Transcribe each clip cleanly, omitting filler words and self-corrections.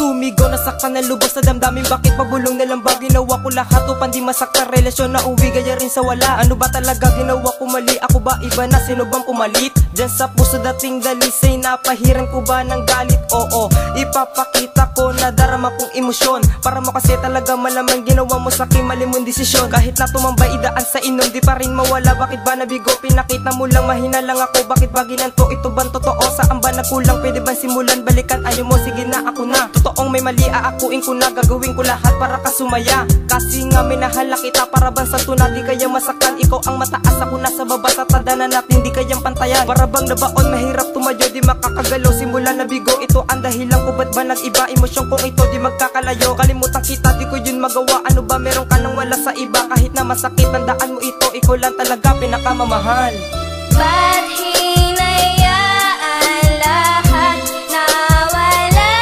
Sumigaw, nasaktan ng lubos sa damdamin. Bakit pabulong na lang ba ginawa ko lahat upang di masakta relasyon na uwi gaya rin sa wala? Ano ba talaga ginawa ko mali? Ako ba iba na? Sino bang pumalit? Diyan sa puso dating dalisay, napahiran ko ba ng galit? Oo, ipapakita ko na darama kong emosyon para mo kasi talaga malaman ginawa mo sa akin mali mong desisyon. Kahit na tumambay idaan sa inom, di pa rin mawala. Bakit ba nabigo? Pinakita mo lang mahina lang ako. Bakit ba ginanto? Ito bang totoo? Saan ba nagkulang? Pwede ba simulan? Balikan ayaw mo? Sige na, ako na. Totoong may mali, aakuin ko na. Gagawin ko lahat para kasumaya. Kasi nga minahala kita para bang santo na di kaya masaktan. Ikaw ang mataas, ako nasa baba sa tadanan natin di kayang pantayan. Para bang nabaon, mahirap tumayo, di makakagalaw. Simula na bigo, ito ang dahilan ko. Ba't ba nag-iba? Emosyon kong ito di magkakalayo. Kalimutan kita, di ko yun magawa. Ano ba meron ka nang wala sa iba? Kahit na masakit, tandaan mo ito. Ikaw lang talaga pinakamamahal. Ba't hinayaan lahat na wala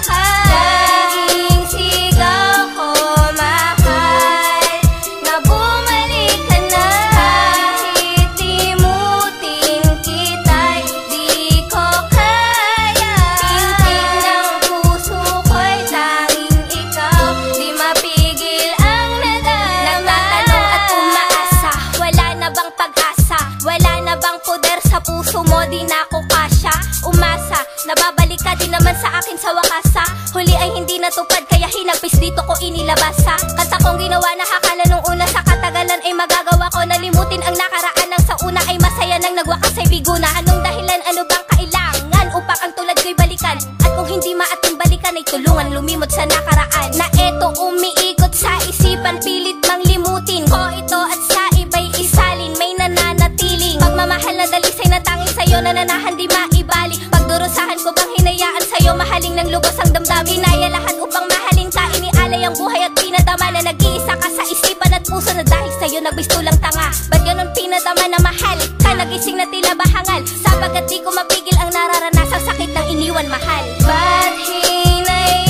ka? Laging sigaw ko mahal na bumalik ka na. Kahit limutin kita'y di ko kaya. Pintig ng puso ko'y tanging ikaw, di mapigil ang nadarama. Nagtatanong at umaasa, wala na bang pag-asa? Wala na bang poder sa puso mo? Di na ako kasya. Umasa, nababalik ka din naman sa akin sa wakasa. Huli ay hindi natupad kaya hinagpis dito ko inilabasa. Kanta kong ginawa nakakala nung una, sa katagalan ay magagawa ko. Nalimutin ang nakaraan nang sa una ay masaya nang nagwakas ay bigo na. Anong dahilan, ano bang kailangan upang ang tulad ko'y balikan? At kung hindi maating balikan ay tulungan lumimot sa nakaraan. Na eto umiikot sa isipan, pilit mang limutin ko ito at sa iba'y isalin. May nananatiling pagmamahal na dalisay na tanging sa'yo, nananahan di maibali. Pagdurusahan ko bang hinayaan sa'yo, mahaling ng lubos ang damdamin. Inaya lahat upang mahalin ka, inialay ang buhay at pinadama na nag-iisa ka sa isipan at puso na dahil sa'yo nagbistulang tanga. Ba't ganun pinadama na mahal ka, nagising na tila bahangal? Sapagat di ko mapigil ang nararanasang sakit ng iniwan mahal. Ba't hinayaan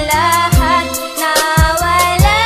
lahat na wala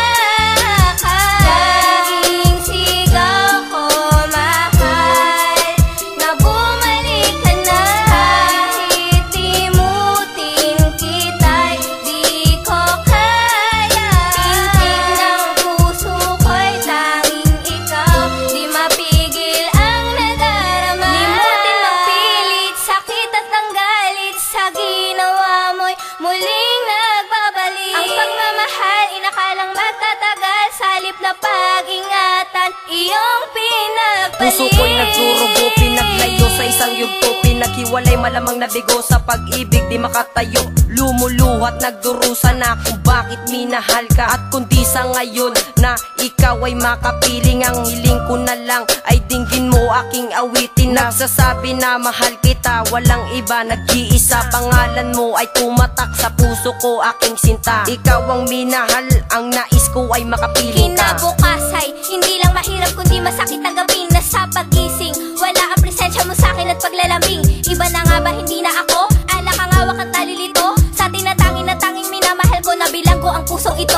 ka? Laging sigaw ko mahal na bumalik ka na. Kahit limutin kita'y di ko kaya. Pintig ng puso ko'y tanging ikaw, di mapigil ang nadarama. Limutin magpilit, sakit at ang galit sa ginawa mo'y muling nagbabalik. Ang pagmamahal inakalang magtatagal, salip na pag-ingatan iyong pinagpalit. Puso ko'y nagdurugo, pinaglayo sa isang yugto. Pinaghiwalay, malamang nabigo sa pag-ibig, di makatayo. Lumuluhat, nagdurusa na kung bakit minahal ka. At kundi sa ngayon na ikaw ay makapiling, ang hiling ko na lang ay dinggin mo aking awitin. Nagsasabi na mahal kita, walang iba, nag-iisa. Pangalan mo ay tumatak sa puso ko, aking sinta. Ikaw ang minahal, ang nais ko ay makapiling ka. Kinabukas ay hindi lang mahirap kundi masakit ang gabi na sa pagising. Wala ang presensya mo sa akin at paglalambing. Iba na nga ba, hindi na ako? Alak ang hawak at talilito sa tinatangin na tanging minamahal ko. Nabilang ko ang pusong ito